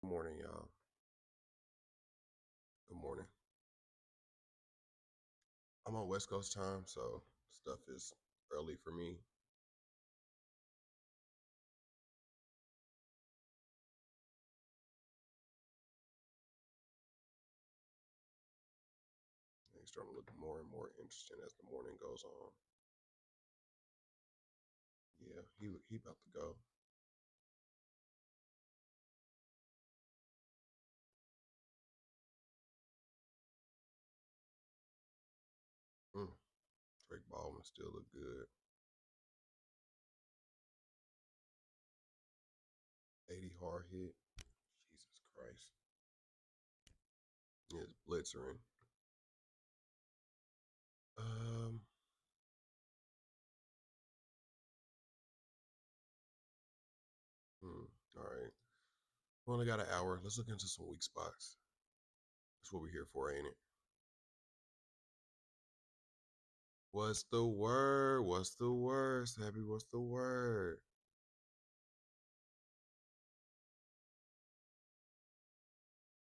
Good morning, y'all. Good morning. I'm on West Coast time, so stuff is early for me. It's starting to look more and more interesting as the morning goes on. Yeah, he about to go. Mm, Drake Baldwin still look good. 80 hard hit. Jesus Christ. Yeah, it's blitzering. Um, all right. We only got an hour. Let's look into some weak spots. That's what we're here for, ain't it? What's the word? What's the word, Sabby? What's the word?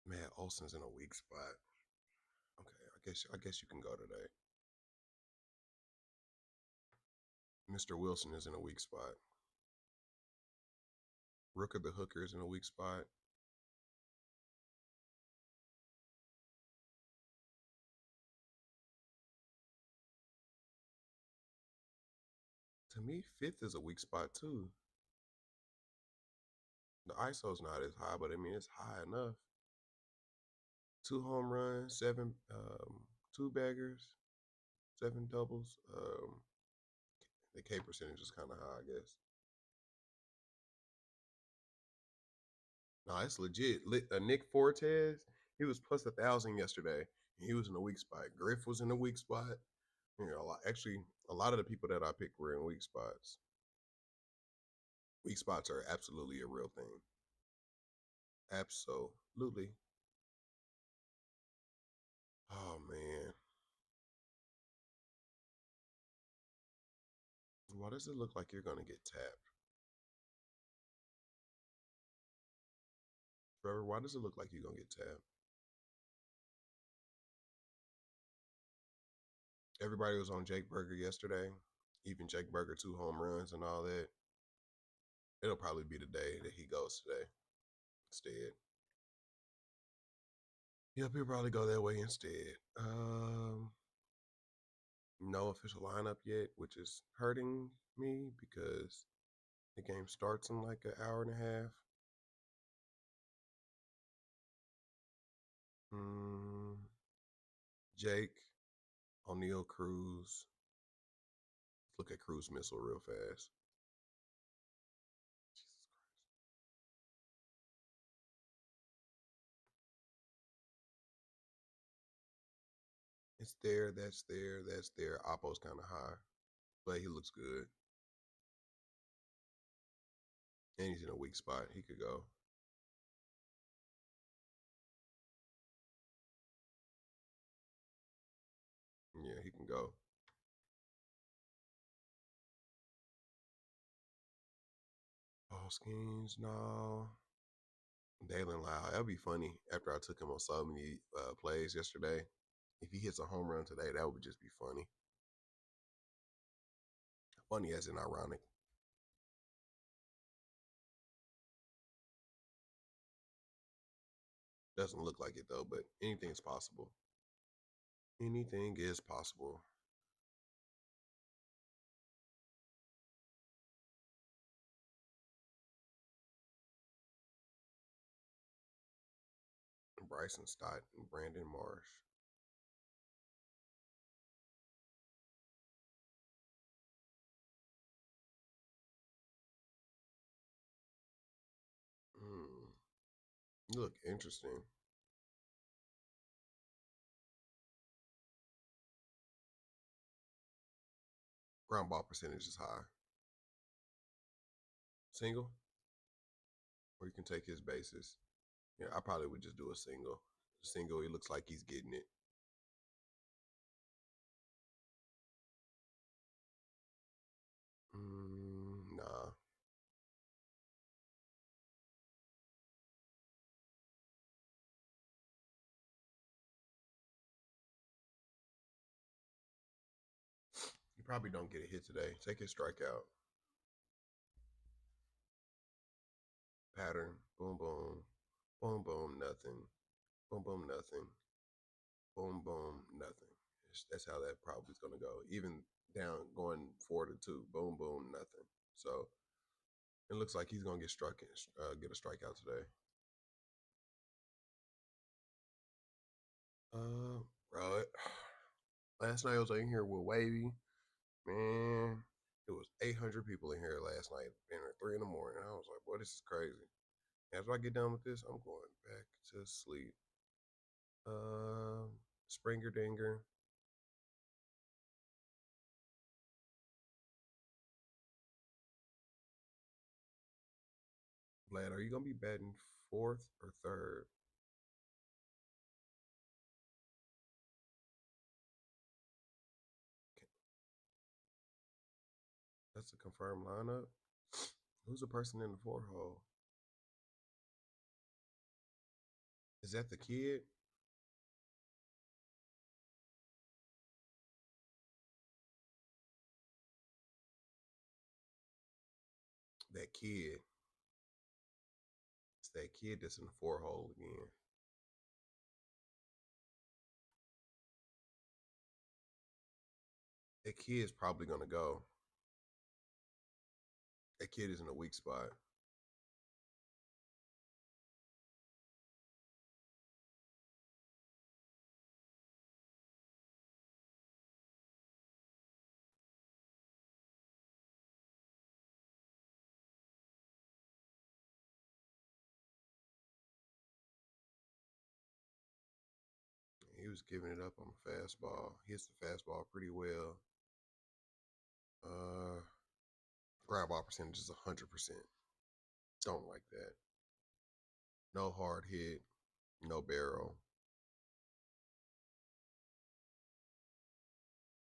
Man, Olsen's in a weak spot. Okay, I guess you can go today. Mr. Wilson is in a weak spot. Rooker the Hooker is in a weak spot. To me, fifth is a weak spot too. The ISO's not as high, but I mean it's high enough. 2 home runs, seven two baggers, seven doubles. The K percentage is kind of high, I guess. No, it's legit. Nick Fortes, he was plus 1,000 yesterday. And he was in a weak spot. Griff was in a weak spot. A lot of the people that I picked were in weak spots. Weak spots are absolutely a real thing. Absolutely. Oh man. Why does it look like you're gonna get tapped? Trevor, why does it look like you're gonna get tapped? Everybody was on Jake Berger yesterday. Even Jake Berger 2 home runs and all that. It'll probably be the day that he goes today instead. Yep, he'll probably go that way instead. No official lineup yet, which is hurting me because the game starts in like an hour and a half. Mm, Jake, O'Neal, Cruz. Let's look at Cruz missile real fast. It's there, that's there, that's there. Oppo's kind of high, but he looks good. And he's in a weak spot. He could go. Yeah, he can go. Ball schemes, no. Dalen Lau, that'd be funny after I took him on so many plays yesterday. If he hits a home run today, that would just be funny. Funny as in ironic. Doesn't look like it though, but anything's possible. Anything is possible. Bryson Stott and Brandon Marsh. Mm, you look interesting. Ground ball percentage is high. Single, or you can take his bases. Yeah, I probably would just do a single. Single, he looks like he's getting it. Nah. Probably don't get a hit today. Take his strikeout. Pattern. Boom, boom. Boom, boom, nothing. Boom, boom, nothing. Boom, boom, nothing. That's how that probably is going to go. Even down going 4-2. Boom, boom, nothing. So it looks like he's going to get a strikeout today. Bro, last night I was in here with Wavy. Man, it was 800 people in here last night. Been at 3 in the morning. I was like, boy, this is crazy. After I get done with this, I'm going back to sleep. Springer Dinger. Vlad, are you gonna be batting fourth or third? That's a confirmed lineup. Who's the person in the four hole? Is that the kid? That kid. It's that kid that's in the four hole again. That kid's probably gonna go. That kid is in a weak spot. He was giving it up on the fastball. He hits the fastball pretty well. Grab ball percentage is 100%. Don't like that. No hard hit, no barrel.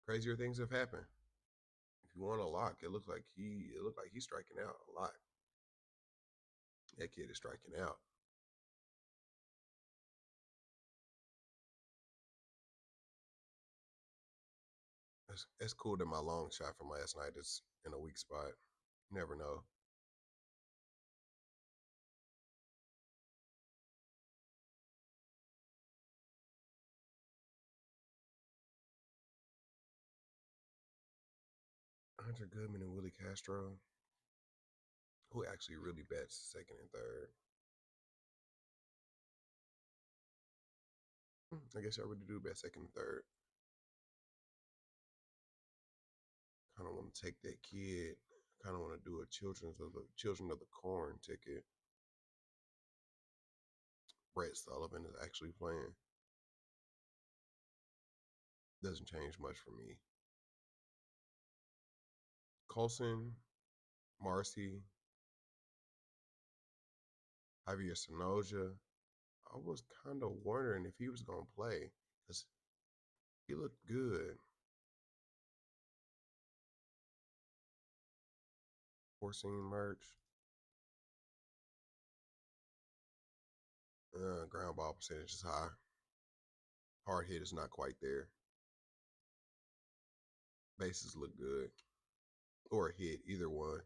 Crazier things have happened. If you want a lock, it looked like he's striking out a lot. That kid is striking out. That's cool that my long shot from last night is in a weak spot. Never know. Hunter Goodman and Willie Castro, who actually really bats second and third. I guess I really do bat second and third. Kind of want to take that kid. Kind of want to do a Children of the Corn ticket. Brett Sullivan is actually playing. Doesn't change much for me. Colson, Marcy, Javier Sonoja. I was kind of wondering if he was going to play because he looked good. Porcine merch. Ground ball percentage is high. Hard hit is not quite there. Bases look good. Or a hit, either one.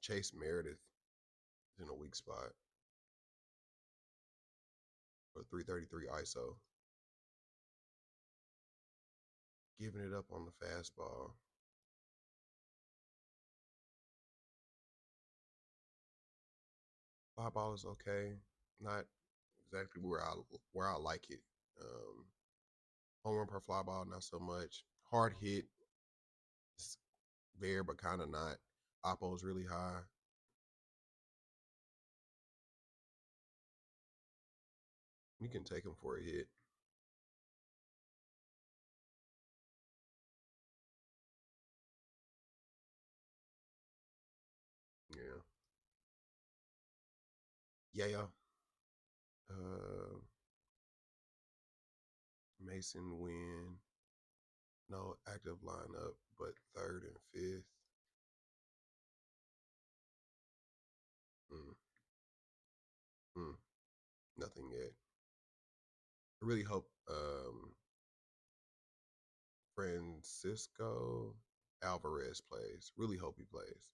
Chase Meredith is in a weak spot. For 333 ISO. Giving it up on the fastball. Fly ball is okay. Not exactly where I like it. Home run per fly ball, not so much. Hard hit is there, but kind of not. Oppo is really high. You can take him for a hit. Yeah. Yeah. Mason Wynn. No active lineup, but third and fifth. Mm, mm, nothing yet. I really hope Francisco Alvarez plays. Really hope he plays.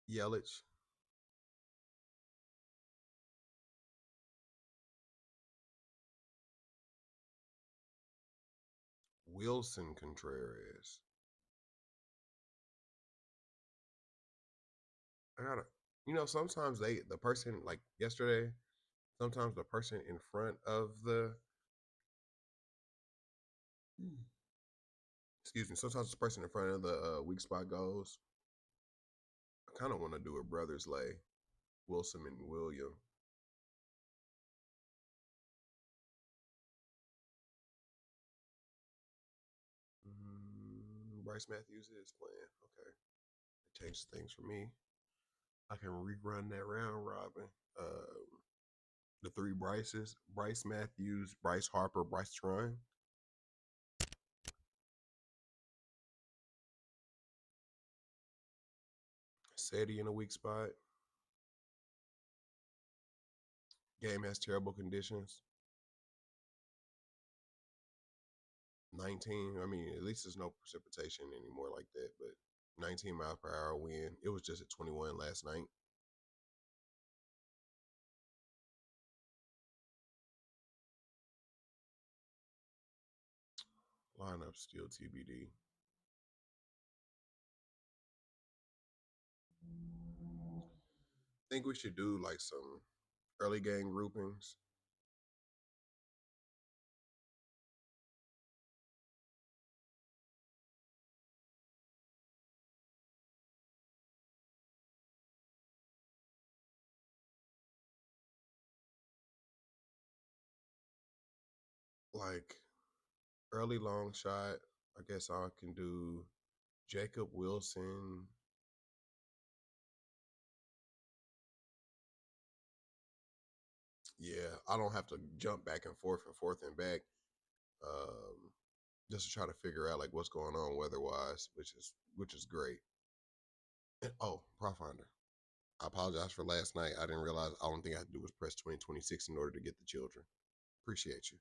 Yelich, Wilson Contreras. I gotta, sometimes the person like yesterday, sometimes the person in front of the, excuse me, sometimes the person in front of the weak spot goes. I kind of want to do a brothers lay, Wilson and William. Bryce Matthews is playing. Okay, it changes things for me. I can rerun that round robin. The three Bryces: Bryce Matthews, Bryce Harper, Bryce Trine. Sadie in a weak spot. Game has terrible conditions. 19. I mean, at least there's no precipitation anymore like that, but 19 mile per hour wind. It was just at 21 last night. Lineup still TBD. Think we should do like some early game groupings. Like early long shot. I guess I can do Jacob Wilson. Yeah, I don't have to jump back and forth and back. Um, just to try to figure out like what's going on weather wise, which is great. And, oh, Prof Finder. I apologize for last night. I didn't realize all only thing I had to do was press 2026 in order to get the children. Appreciate you.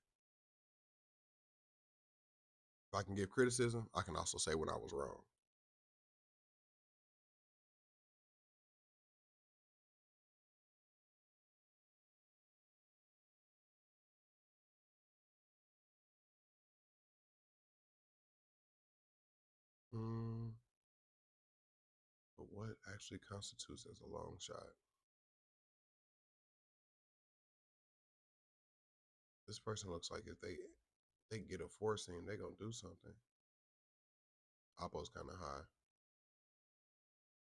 If I can give criticism, I can also say when I was wrong. Mm, but what actually constitutes as a long shot? This person looks like if they get a four seam, they gonna do something. Oppo's kind of high.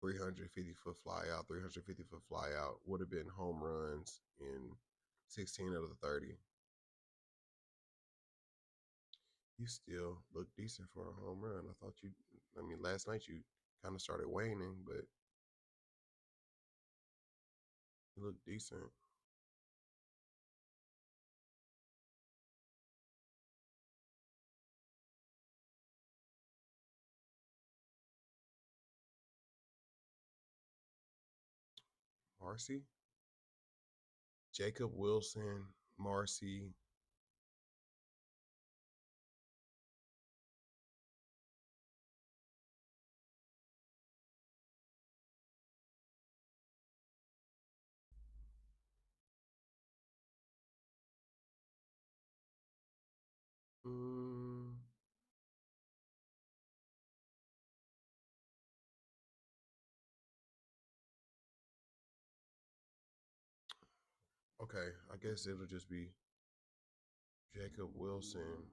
350-foot fly out, 350-foot fly out would have been home runs in 16 out of the 30. You still look decent for a home run. I mean, last night you kind of started waning, but you look decent. Marcy, Jacob Wilson, Marcy. Mm, okay, I guess it'll just be Jacob Wilson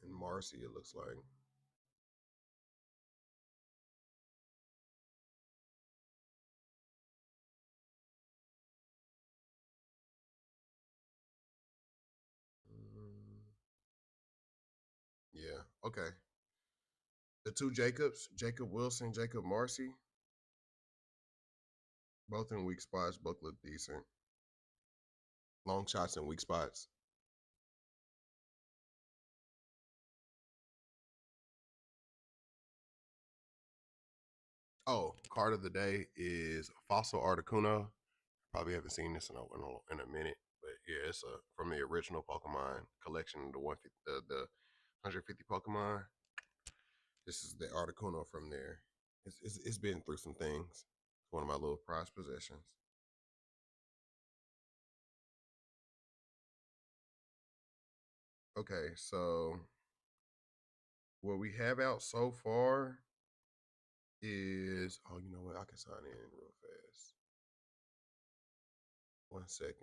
and Marcy, it looks like. Mm, yeah, okay. The two Jacobs, Jacob Wilson, Jacob Marcy, both in weak spots, both look decent. Long shots in weak spots. Oh, card of the day is Fossil Articuno. Probably haven't seen this in a minute, but yeah, it's from the original Pokemon collection, the 150, the 150 Pokemon. This is the Articuno from there. It's been through some things. It's one of my little prized possessions. Okay, so what we have out so far is, oh, you know what? I can sign in real fast. 1 second.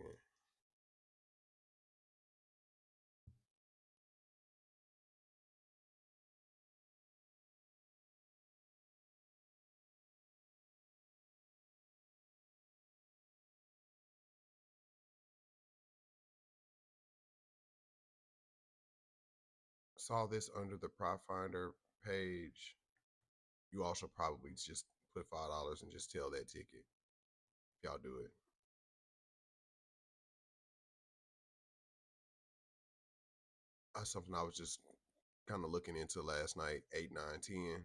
Saw this under the Prop Finder page. You also probably just put $5 and just tell that ticket if y'all do it. That's something I was just kind of looking into last night, 8, 9, 10.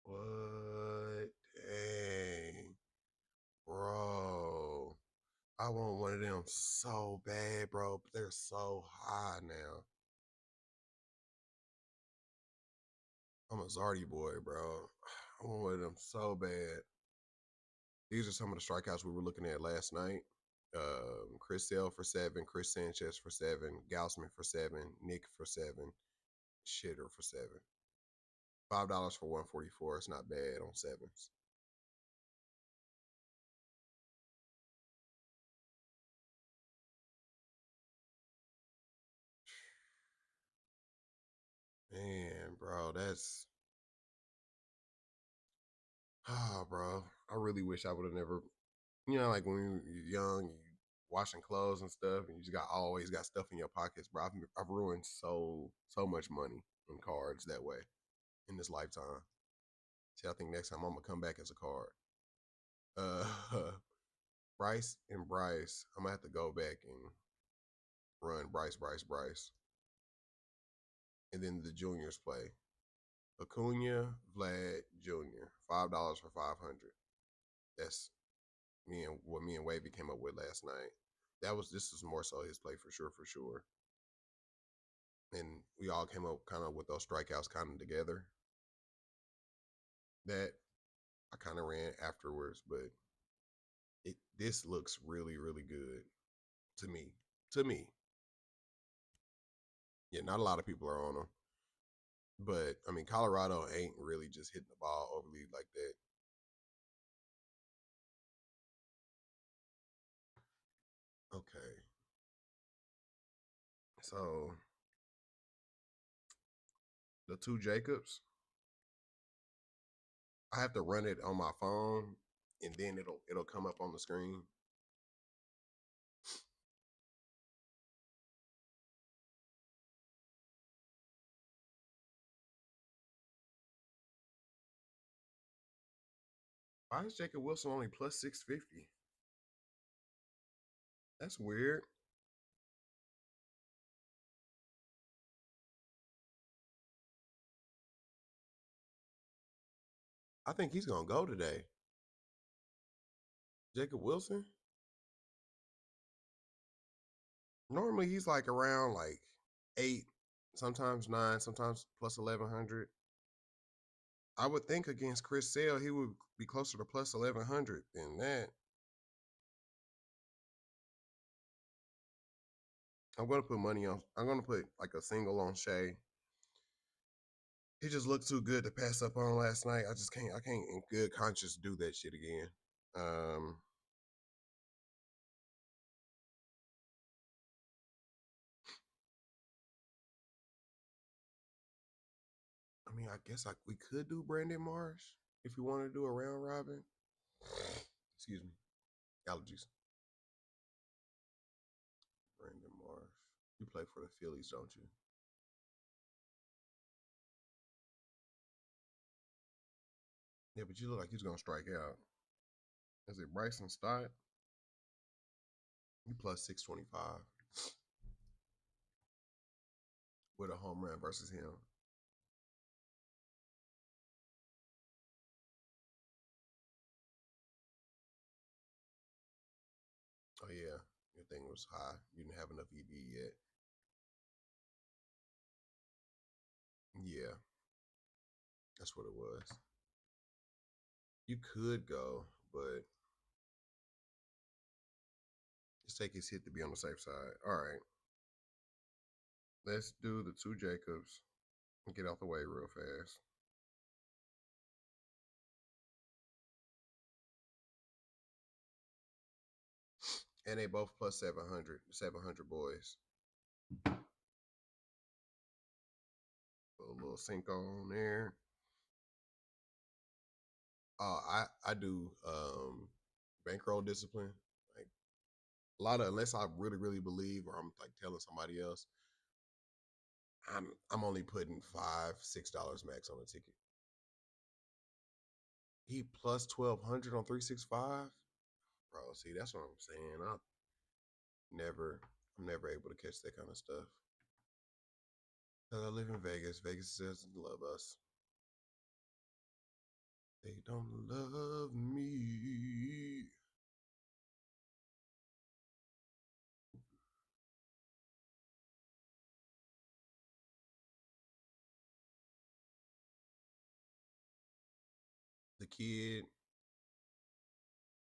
What? Dang. Bro. I want one of them so bad, bro, but they're so high now. I'm a Zardy boy, bro. I want one of them so bad. These are some of the strikeouts we were looking at last night. Chris Sale for 7, Chris Sanchez for 7, Gaussman for 7, Nick for 7, Shitter for 7. $5 for 144. It's not bad on sevens. Man, bro, that's bro. I really wish I would have never, like when you're young, you washing clothes and stuff, and you just got always got stuff in your pockets, bro. I've ruined so much money in cards that way in this lifetime. See, I think next time I'm gonna come back as a card. Uh, Bryce and Bryce, I'm gonna have to go back and run Bryce, and then the juniors play Acuna, Vlad, Jr. $5 for 500. That's me and Wavy came up with last night. This is more so his play for sure. And we all came up kind of with those strikeouts kind of together. That I kind of ran afterwards, but this looks really good to me. To me, yeah, not a lot of people are on them, but I mean, Colorado ain't really just hitting the ball overly like that. Okay, so the two Jacobs, I have to run it on my phone, and then it'll come up on the screen. Why is Jacob Wilson only plus 650? That's weird. I think he's gonna go today. Jacob Wilson. Normally he's like around like 8, sometimes 9, sometimes plus 1100. I would think against Chris Sale he would be closer to plus 1100 than that. I'm gonna put money on. I'm gonna put like a single on Shea. He just looked too good to pass up on last night. I just can't. I can't in good conscience do that shit again. Um, I mean, I guess we could do Brandon Marsh if we want to do a round robin. Excuse me, allergies. Brandon Marsh. You play for the Phillies, don't you? Yeah, but you look like he's gonna strike out. Is it Bryson Stott? You plus 625. with a home run versus him. Oh yeah, your thing was high. You didn't have enough EV yet. Yeah, that's what it was. You could go, but just take his hit to be on the safe side. All right, let's do the two Jacobs and get out the way real fast. And they both plus 700, 700 boys. Put a little Cinco on there. I do bankroll discipline. Like a lot of, unless I really believe or I'm like telling somebody else, I'm only putting $5-6 max on a ticket. He plus 1,200 on 365, bro. See, that's what I'm saying. Never, I'm never able to catch that kind of stuff. Cause I live in Vegas. Vegas doesn't love us. They don't love me. The kid.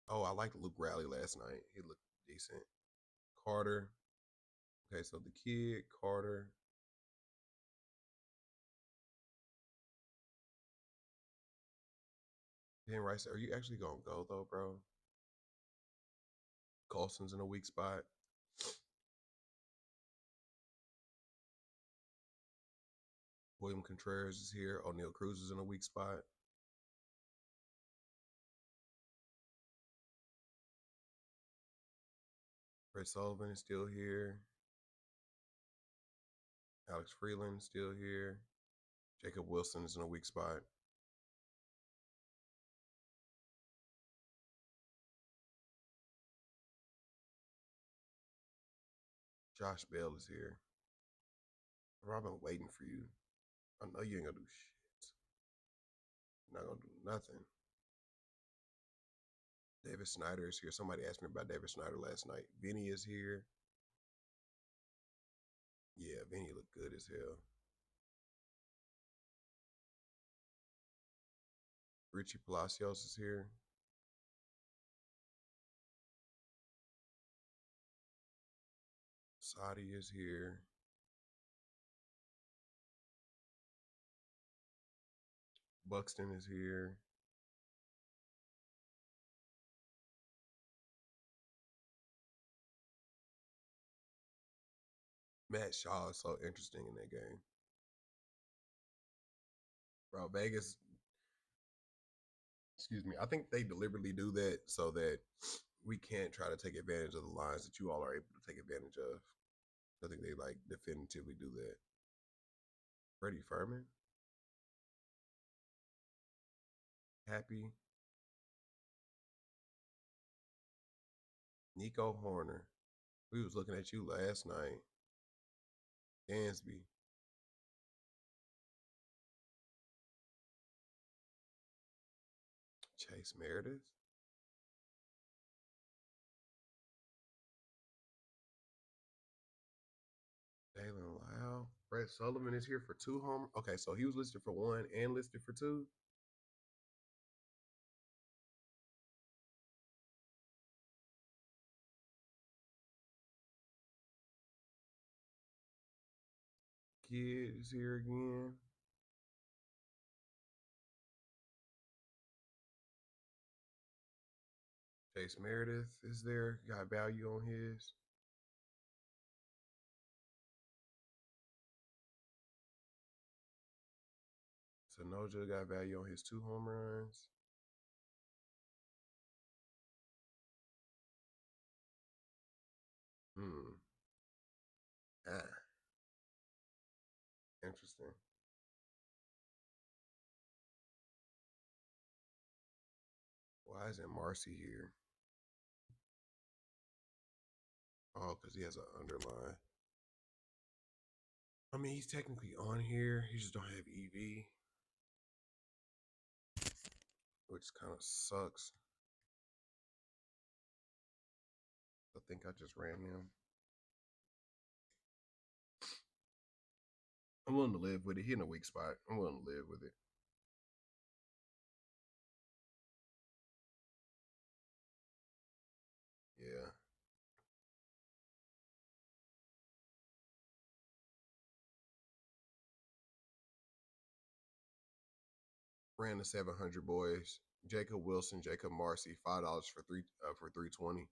Oh, I liked Luke Rally last night. He looked decent. Carter. Okay, so the kid, Carter. Dan Rice, are you actually gonna go though, bro? Colson's in a weak spot. William Contreras is here. O'Neal Cruz is in a weak spot. Brett Sullivan is still here. Alex Freeland is still here. Jacob Wilson is in a weak spot. Josh Bell is here. Bro, I've been waiting for you. I know you ain't gonna do shit. You're not gonna do nothing. David Snyder is here. Somebody asked me about David Snyder last night. Vinny is here. Yeah, Vinny looked good as hell. Richie Palacios is here. Sadi is here. Buxton is here. Matt Shaw is so interesting in that game. Bro, Vegas, excuse me, I think they deliberately do that so that we can't try to take advantage of the lines that you all are able to take advantage of. I think they like definitively do that. Freddie Furman, Happy, Nico Horner. We was looking at you last night. Dansby, Chase Meredith, Dalen Lau. Brett Sullivan is here for 2 home. Okay, so he was listed for 1 and listed for 2. Kid is here again. Chase Meredith is there. Got value on his. Sanoja got value on his 2 home runs. Hmm. Ah, interesting. Why isn't Marcy here? Oh, because he has an underline. I mean, he's technically on here. He just don't have EV, which kind of sucks. I think I just ran him. I'm willing to live with it. He in a weak spot. I'm willing to live with it. Yeah. Ran the 700 boys. Jacob Wilson, Jacob Marcy, $5 for 320.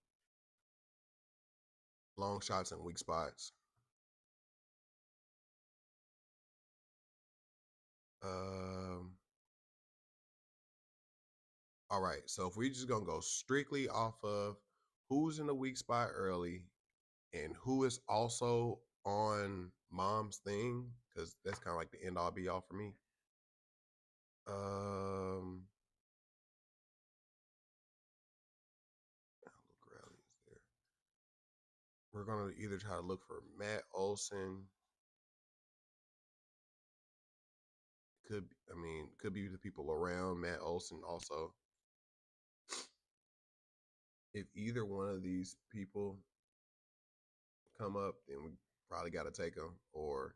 Long shots and weak spots. Um. All right. So if we just gonna go strictly off of who's in the weak spot early and who is also on mom's thing, because that's kind of like the end all be all for me. Um. Look, Rally is there. We're gonna either try to look for Matt Olson. Could be the people around Matt Olson also. If either one of these people come up, then we probably got to take them. Or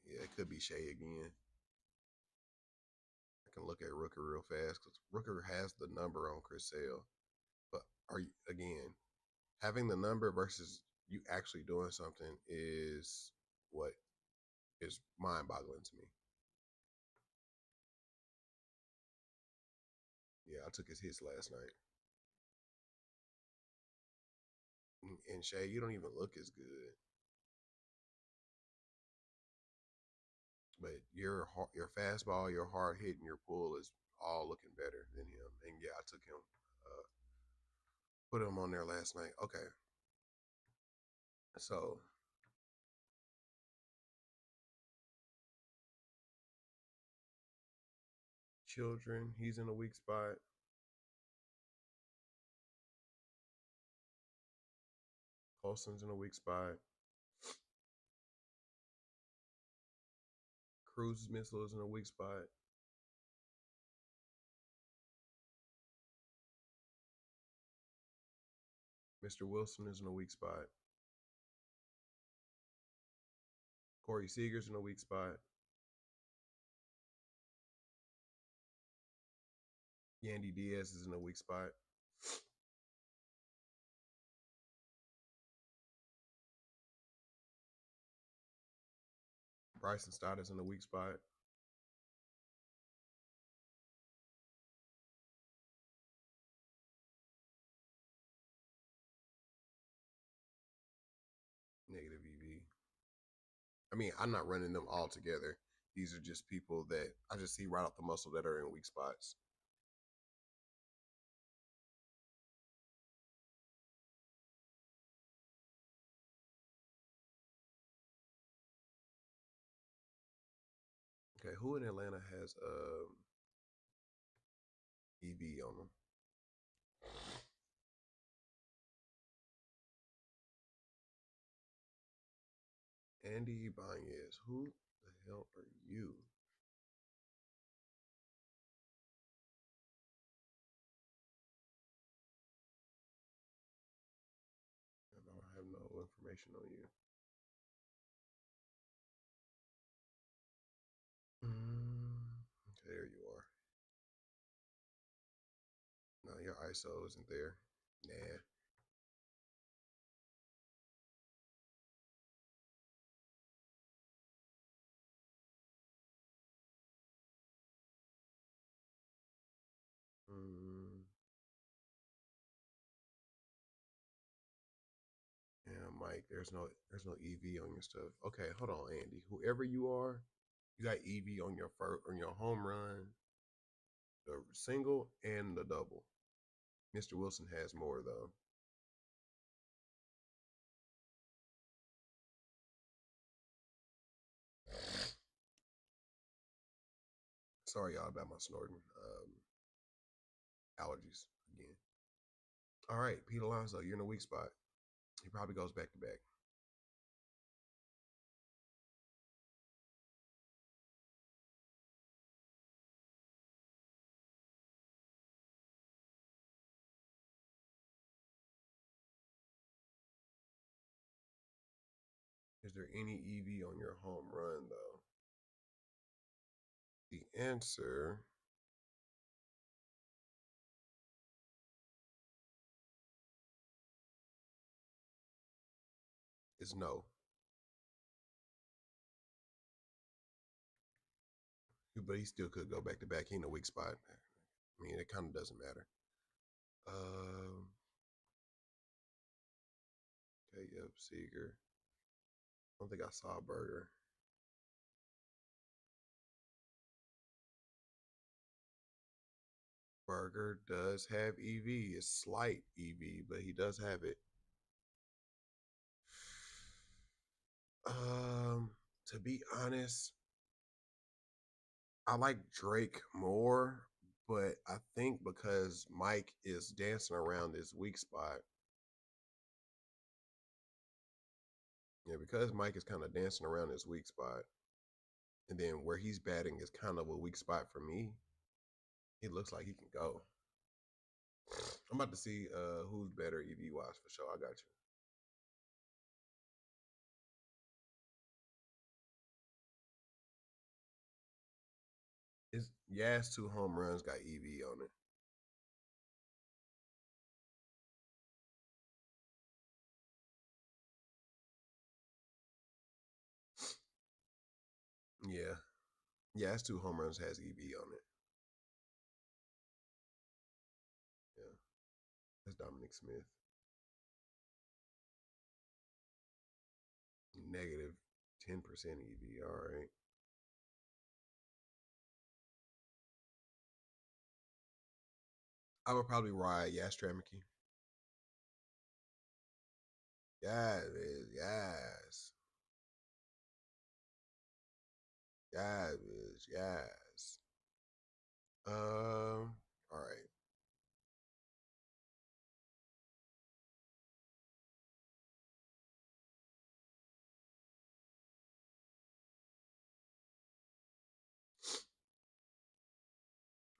yeah, it could be Shay again. I can look at Rooker real fast because Rooker has the number on Chris Sale. But are you again having the number versus you actually doing something is what is mind-boggling to me. Yeah, I took his hits last night. And Shay, you don't even look as good. But your fastball, your hard hit, and your pull is all looking better than him. And yeah, I took him, put him on there last night. Okay, so Children, he's in a weak spot. Colson's in a weak spot. Cruz's missile is in a weak spot. Mr. Wilson is in a weak spot. Corey Seager's in a weak spot. Yandy Diaz is in a weak spot. Bryson Stott is in a weak spot. Negative EV. I mean, I'm not running them all together. These are just people that I just see right off the muscle that are in weak spots. Okay, who in Atlanta has EV on them? Andy Ibanez. Who the hell are you? I don't have no information on you. Okay, there you are. No, your ISO isn't there. Nah. Mm, yeah, Mike. There's no EV on your stuff. Okay, hold on, Andy. Whoever you are, you got EV on your home run, the single and the double. Mr. Wilson has more though. Sorry y'all about my snorting. Allergies again. All right, Pete Alonso, you're in a weak spot. He probably goes back to back. any EV on your home run, though? The answer is no. But he still could go back to back. He in a weak spot. I mean, it kind of doesn't matter. Okay, yep, Seager. I don't think I saw a Burger. Burger does have EV. It's slight EV, but he does have it. Um, to be honest, I like Drake more, but I think because Mike is dancing around this weak spot, yeah, because Mike is kind of dancing around this weak spot, and then where he's batting is kind of a weak spot for me. It looks like he can go. I'm about to see who's better EV wise for sure. I got you. It's Yaz 2 home runs got EV on it. Yeah. Yaz 2 home runs has EV on it. Yeah. That's Dominic Smith. Negative 10% EV. All right. I would probably ride Yastramiki. Yes, yes. Yes, yes. All right.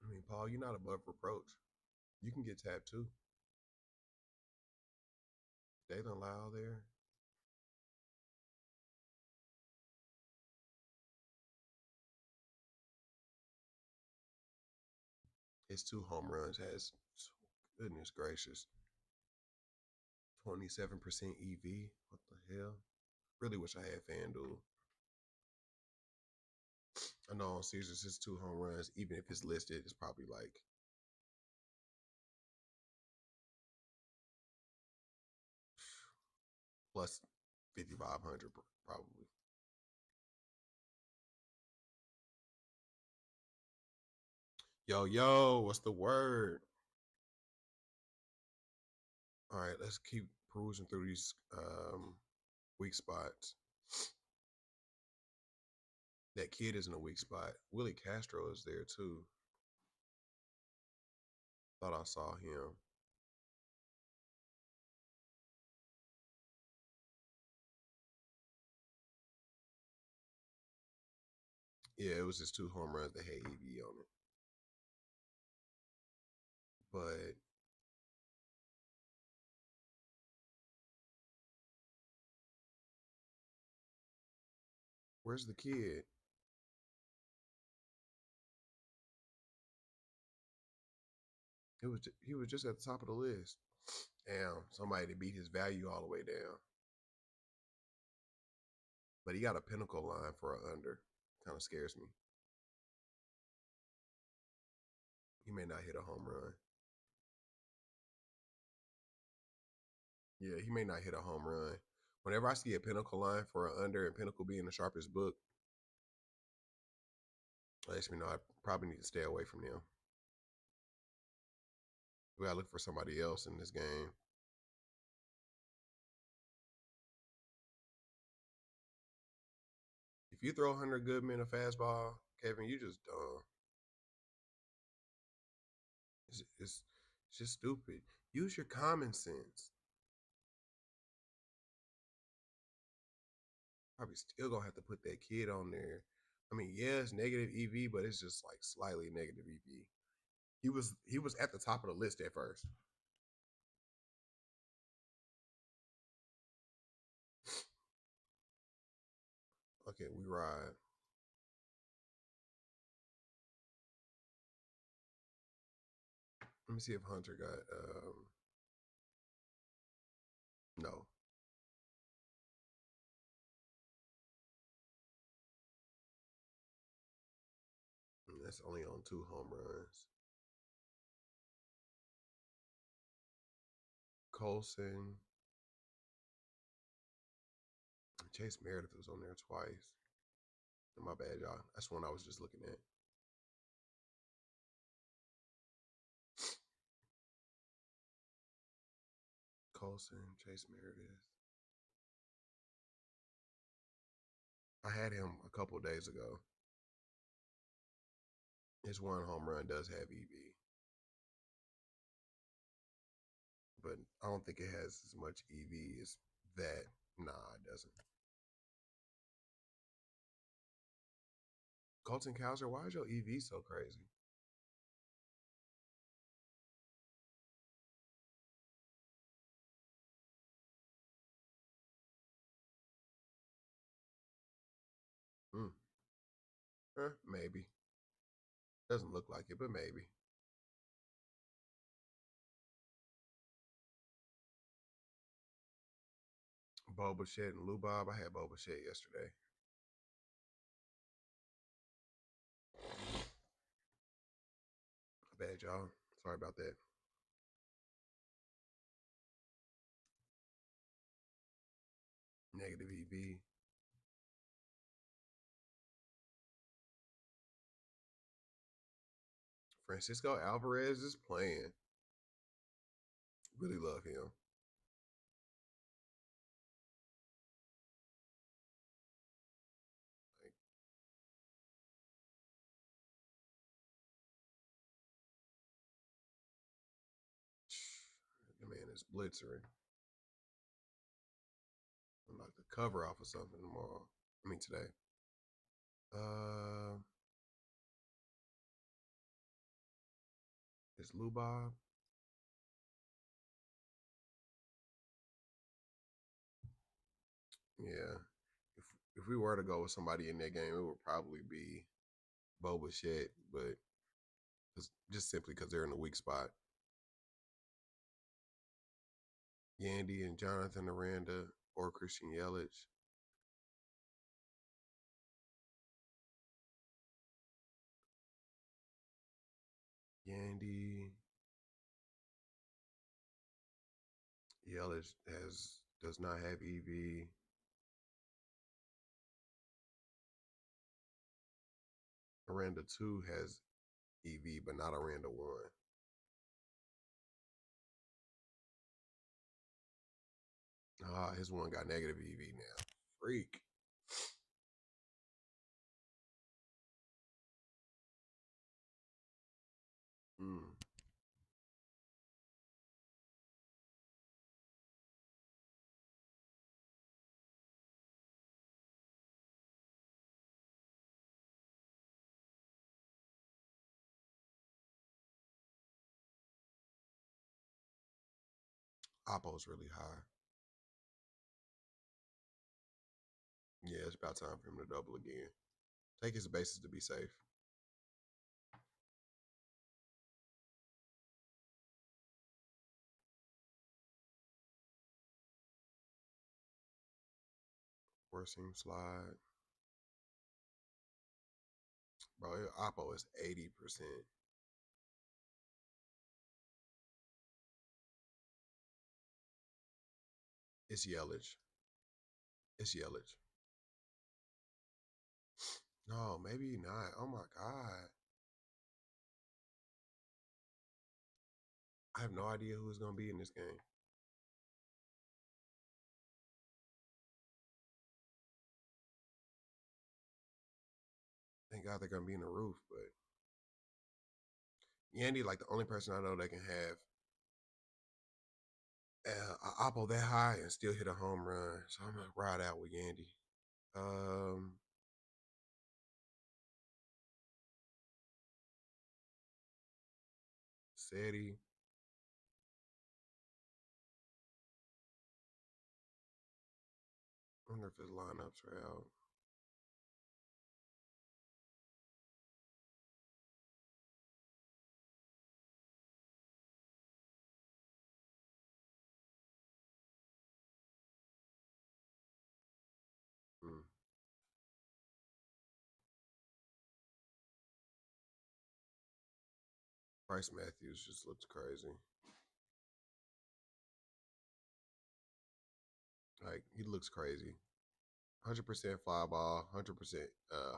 I mean, Paul, you're not above reproach. You can get tapped too. They don't allow there. His 2 home runs has, goodness gracious, 27% EV. What the hell? Really wish I had FanDuel. I know on Caesars, his 2 home runs, even if it's listed, it's probably like plus 5,500 probably. Yo, yo, what's the word? All right, let's keep perusing through these weak spots. That kid is in a weak spot. Willie Castro is there too. Thought I saw him. Yeah, it was just 2 home runs that had EV on it. But where's the kid? He was just at the top of the list. Damn, somebody to beat his value all the way down. But he got a pinnacle line for a under. Kind of scares me. He may not hit a home run. Yeah, he may not hit a home run. Whenever I see a pinnacle line for an under and pinnacle being the sharpest book, it lets me know I probably need to stay away from them. We gotta look for somebody else in this game. If you throw Hunter Goodman a fastball, Kevin, you just dumb. It's just stupid. Use your common sense. Probably still gonna have to put that kid on there. I mean, yeah, it's negative EV, but it's just like slightly negative EV. He was at the top of the list at first. it. We ride. Let me see if Hunter got no. That's only on 2 home runs. Colson. Chase Meredith was on there twice. My bad, y'all. That's one I was just looking at. Colson, Chase Meredith. I had him a couple days ago. His one home run does have EV, but I don't think it has as much EV as that. Nah, it doesn't. Colton Cowser, why is your EV so crazy? Hmm. Maybe. Doesn't look like it, but maybe. Boba Shed and Lou Bob. I had Boba Shed yesterday. My bad, y'all. Sorry about that. Negative EV. Francisco Alvarez is playing. Really love him. Like, the man is blitzering. I'm knock the cover off of something tomorrow. I mean today. Uh, it's Lou Bob. Yeah. If we were to go with somebody in that game, it would probably be Boba Shed, but just simply because they're in the weak spot. Yandy and Jonathan Aranda or Christian Yelich. Yandy, Yelich does not have EV. Aranda 2 has EV, but not Aranda 1. His one got negative EV now. Freak. Mm. Oppo's really high. Yeah, it's about time for him to double again. Take his bases to be safe. Four seam slide. Bro, Oppo is 80%. It's Yelich. It's Yelich. No, maybe not. Oh my God. I have no idea who's going to be in this game. Thank God they're going to be in the roof, but Yandy, like the only person I know that can have an Oppo that high and still hit a home run. So I'm going to ride out with Yandy. Um, Seti. I wonder if his lineups are out. Bryce Matthews just looks crazy. Like he looks crazy. 100% fly ball, 100%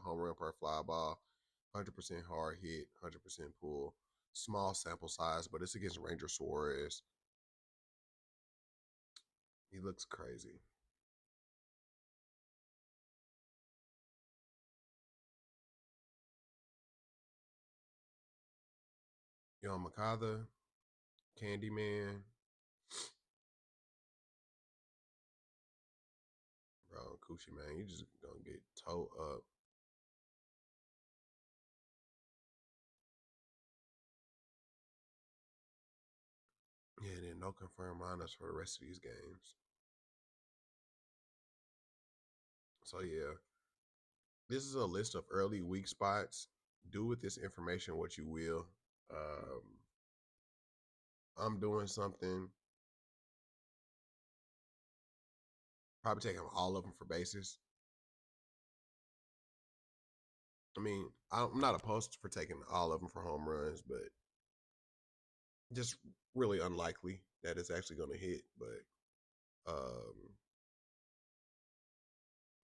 home run per fly ball, 100% hard hit, 100% pull. Small sample size, but it's against Ranger Suarez. He looks crazy. Yo, Makada, Candyman, bro, Coochie man, you just gonna get towed up. Yeah, and then no confirmed lineups for the rest of these games. So yeah, this is a list of early weak spots. Do with this information what you will. Um, I'm doing something. Probably taking all of them for bases. I mean, I'm not opposed for taking all of them for home runs, but just really unlikely that it's actually going to hit. But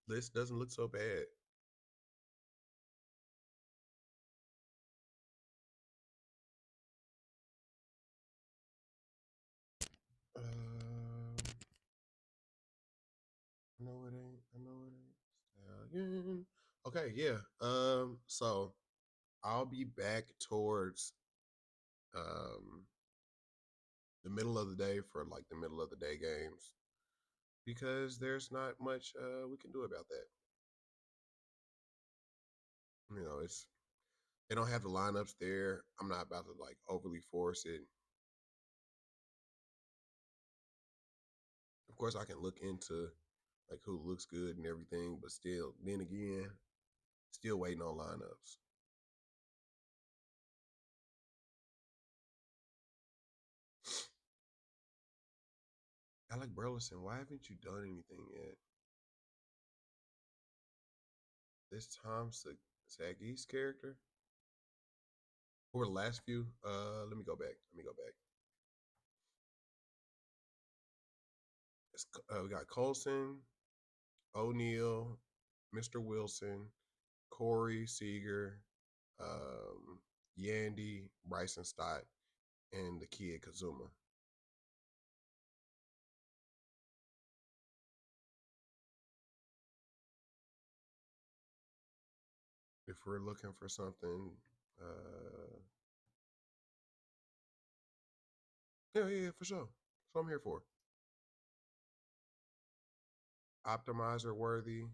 list doesn't look so bad. I know it ain't. I know it ain't. Stallion. Okay, yeah. So I'll be back towards um the middle of the day for like the middle of the day games because there's not much we can do about that. You know, it's they don't have the lineups there. I'm not about to like overly force it. Of course, I can look into like who looks good and everything, but still, then again, still waiting on lineups. Alec Burleson, why haven't you done anything yet? This Tom Sagis character or the last few? Let me go back. Let me go back. We got Colson, O'Neill, Mr. Wilson, Corey Seager, um, Yandy, Bryson Stott, and the kid Kazuma. If we're looking for something, yeah, for sure. That's what I'm here for. Optimizer worthy,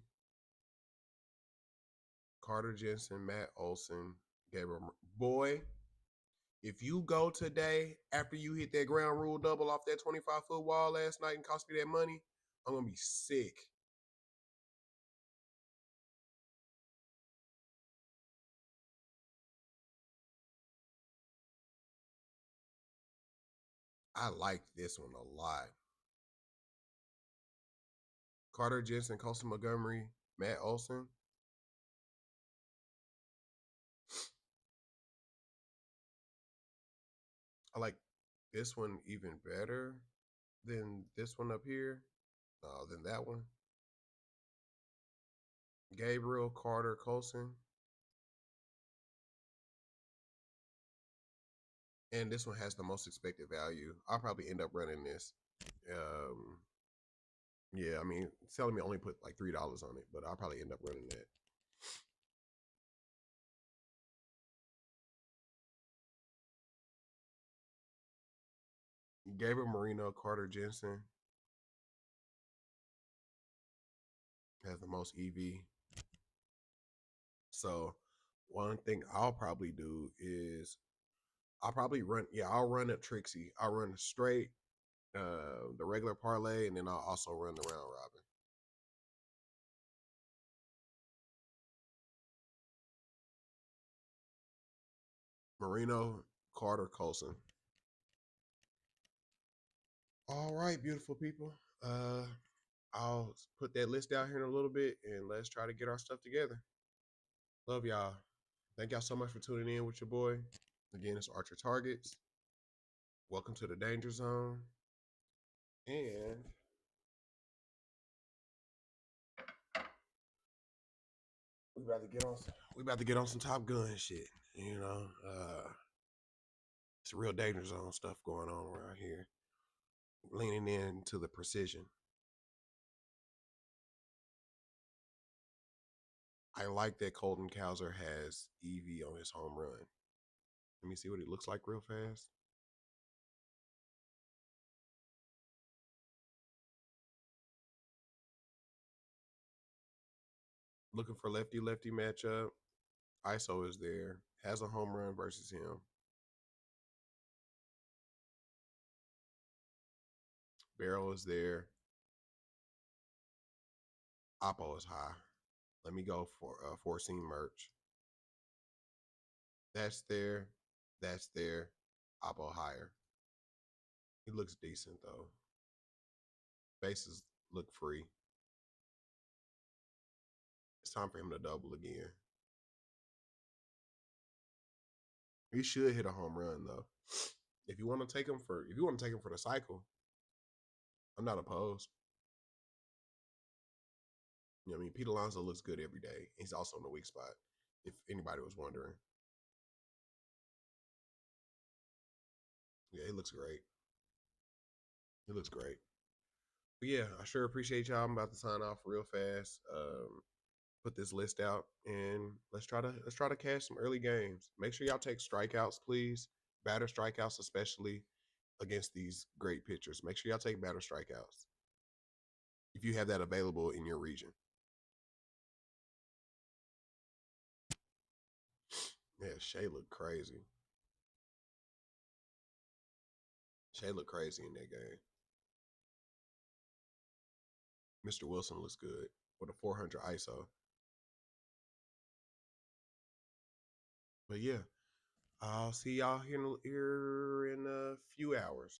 Carter Jensen, Matt Olson, Gabriel. Boy, if you go today after you hit that ground rule double off that 25-foot wall last night and cost me that money, I'm gonna be sick. I like this one a lot. Carter Jensen, Costa Montgomery, Matt Olson. I like this one even better than this one up here. Than that one. Gabriel Carter Colson. And this one has the most expected value. I'll probably end up running this. Um, yeah, I mean, it's telling me only put like $3 on it, but I'll probably end up running that. Gabriel Marino, Carter Jensen has the most EV. So one thing I'll probably do is I'll probably run. Yeah, I'll run a Trixie. I'll run straight, the regular parlay, and then I'll also run the round robin. Marino, Carter, Colson. All right, beautiful people. I'll put that list out here in a little bit, and let's try to get our stuff together. Love y'all. Thank y'all so much for tuning in with your boy. Again, it's Archer Targets. Welcome to the Danger Zone. And we about to get on some Top Gun shit. You know, it's real danger zone stuff going on around here. Leaning into the precision. I like that Colton Cowser has EV on his home run. Let me see what it looks like real fast. Looking for lefty lefty matchup. ISO is there. Has a home run versus him. Barrel is there. Oppo is high. Let me go for foreseen merch. That's there. That's there. Oppo higher. He looks decent though. Bases look free. It's time for him to double again. He should hit a home run though. If you want to take him for the cycle, I'm not opposed. You know what I mean? Pete Alonso looks good every day. He's also in the weak spot, if anybody was wondering. Yeah, he looks great. He looks great. But yeah, I sure appreciate y'all. I'm about to sign off real fast. Put this list out and let's try to cash some early games. Make sure y'all take strikeouts, please. Batter strikeouts, especially against these great pitchers. Make sure y'all take batter strikeouts if you have that available in your region. Yeah, Shea looked crazy. Shea looked crazy in that game. Mr. Wilson looks good with a 400 ISO. But yeah, I'll see y'all here in a few hours.